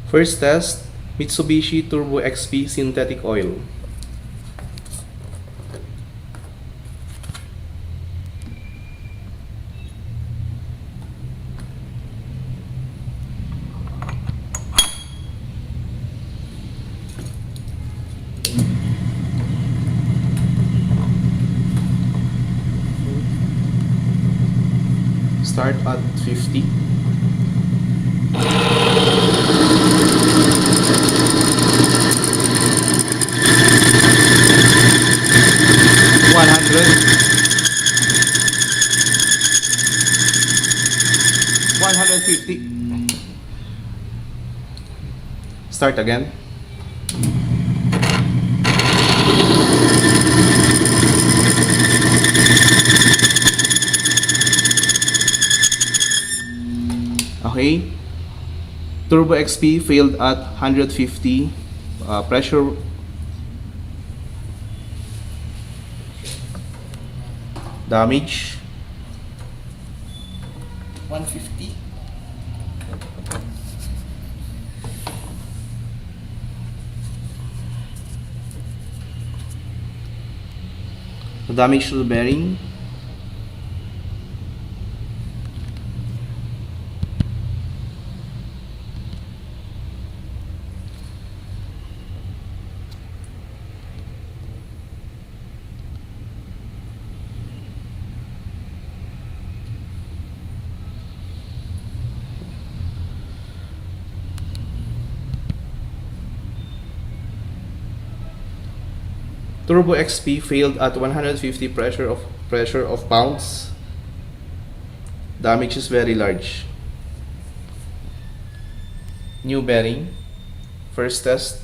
First test, Mitsubishi Turbo XP Synthetic Oil. Start at 50. Start again. Okay. Turbo XP failed at 150 pressure. Damage 150. Damage to the bearing. Turbo XP failed at 150 pressure of pounds. Damage is very large. New bearing. First test.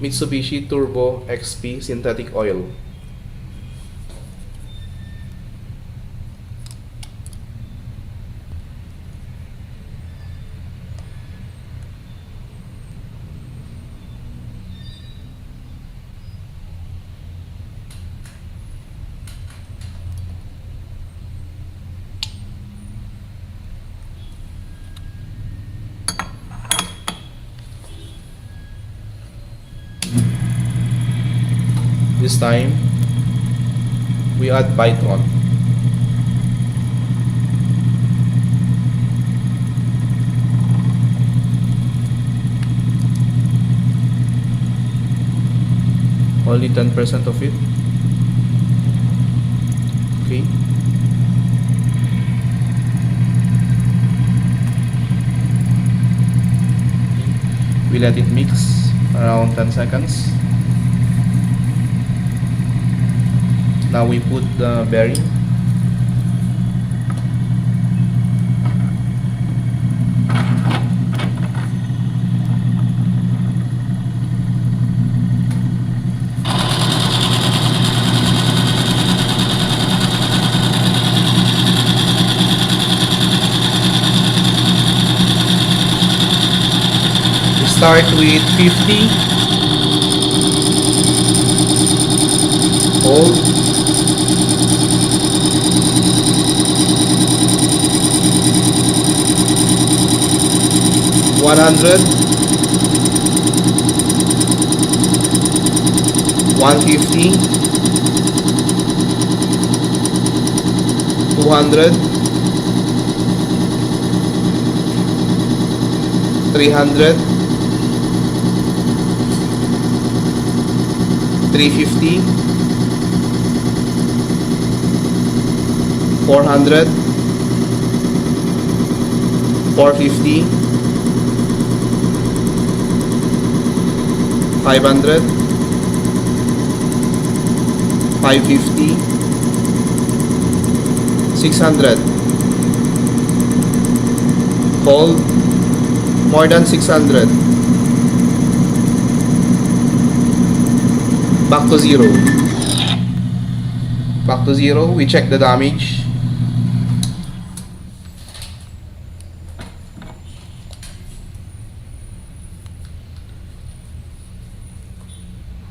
Mitsubishi Turbo XP Synthetic Oil. This time, we add Bi-Tron. Only 10% of it. Okay. We let it mix around 10 seconds. Now we put the bearing. We start with 50. Hold. 100, 150, 200, 300, 350, 400, 450, 500, 550, 600. Hold. More than 600. Back to zero. Back to zero. We check the damage.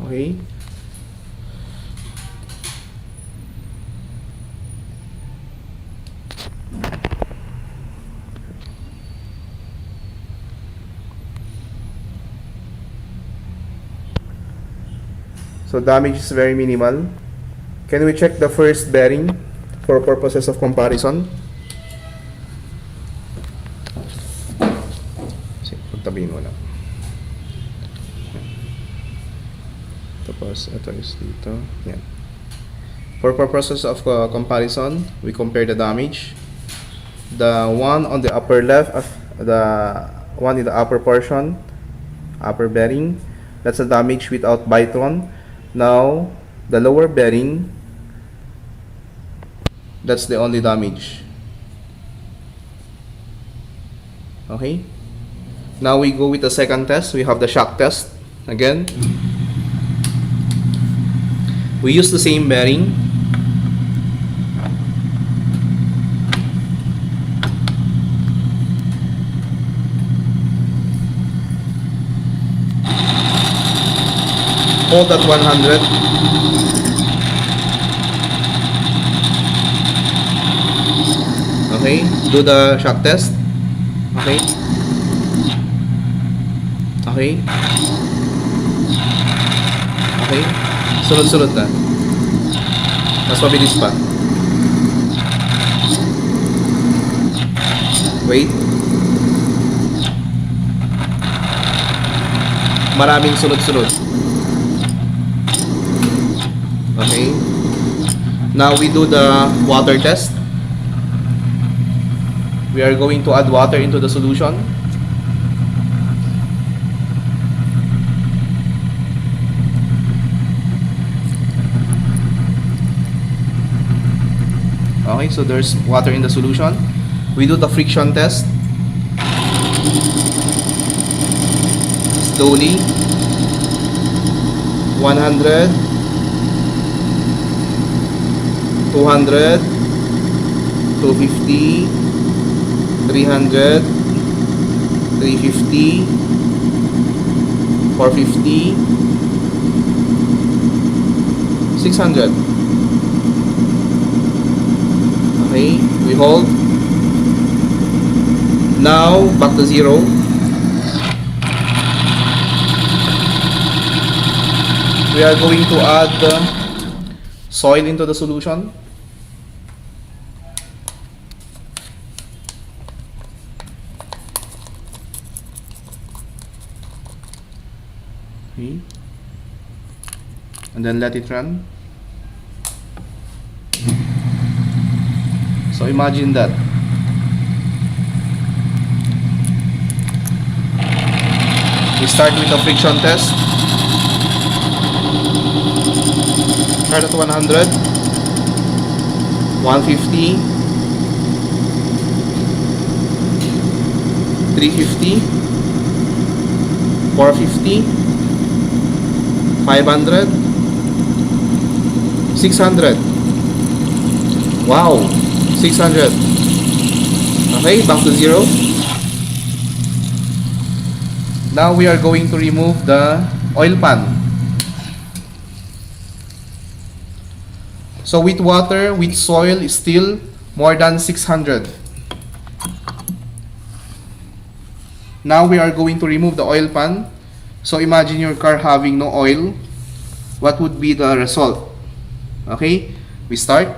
Okay. So damage is very minimal. Can we check the first bearing for purposes of comparison? Pagtabihin mo lang. Tapos ito is dito. Yan. For purposes of comparison, we compare the damage. The one on the upper left, the one in the upper portion, upper bearing, that's a damage without Bi-Tron. Now, the lower bearing, that's the only damage. Okay? Now we go with the second test. We have the shock test. Again, we use the same bearing. Hold at 100. Okay, do the shock test. Okay. Okay. Okay. Sunod-sunod na. Mas mabilis pa. Wait. Maraming sunod-sunod. Okay. Now we do the water test. We are going to add water into the solution. Okay, so there's water in the solution. We do the friction test. Slowly. 100. 200, 250, 300, 350, 450, 600. Okay, we hold. Now back to 0. We are going to add soil into the solution. Okay. And then let it run. So imagine that. We start with the friction test. Start at 100, 150, 350, 450, 500, 600. Wow, 600. Okay, back to 0. Now we are going to remove the oil pan. So with water, with soil is still more than 600. Now we are going to remove the oil pan. So imagine your car having no oil. What would be the result? Okay, we start.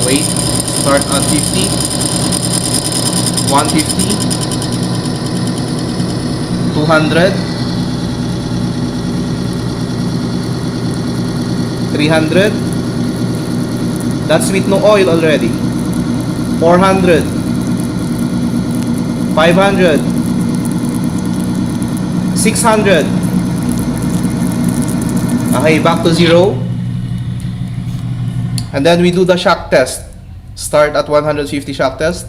Wait, start at 50, 150, 200, 300. That's with no oil already. 400, 500, 600. Okay, back to 0. And then we do the shock test. Start at 150 shock test.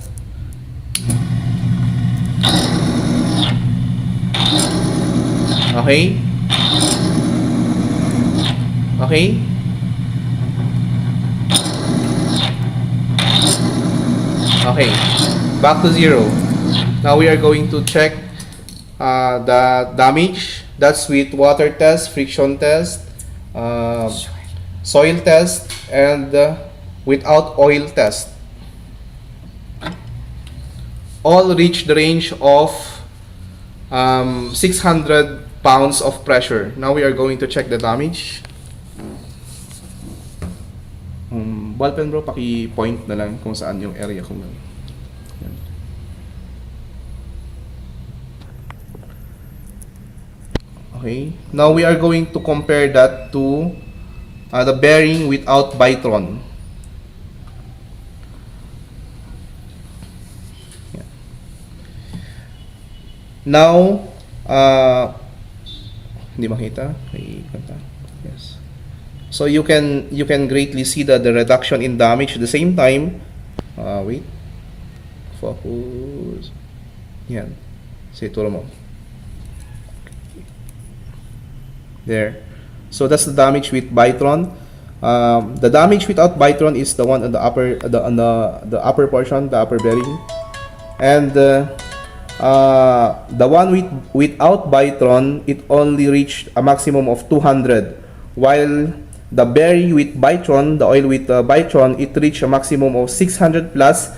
Okay. Okay. Okay, back to 0. Now we are going to check the damage. That's with water test, friction test, soil test, and without oil test. All reach the range of 600 pounds of pressure. Now we are going to check the damage. Ballpen bro, paki-point na lang kung saan yung area kung yan. Okay, now we are going to compare that to the bearing without Bi-Tron. Now, hindi makita. Yes. So you can greatly see the reduction in damage at the same time. Wait. Focus. Yan. Say turo mo. There. So that's the damage with Bi-Tron. The damage without Bi-Tron is the one on the upper portion, the upper bearing, and the one without Bi-Tron, it only reached a maximum of 200, while the bearing with Bi-Tron, the oil with Bi-Tron, it reached a maximum of 600 plus.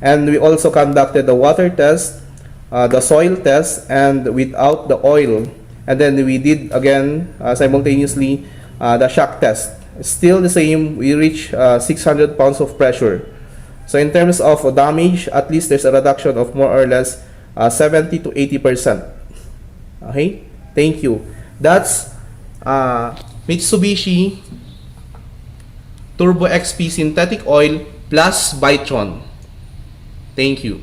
And we also conducted the water test, the soil test, and without the oil. And then we did again simultaneously the shock test. Still the same, we reach 600 pounds of pressure. So in terms of damage, at least there's a reduction of more or less 70 to 80%. Okay, thank you. That's Mitsubishi Turbo XP Synthetic Oil plus Bi-Tron. Thank you.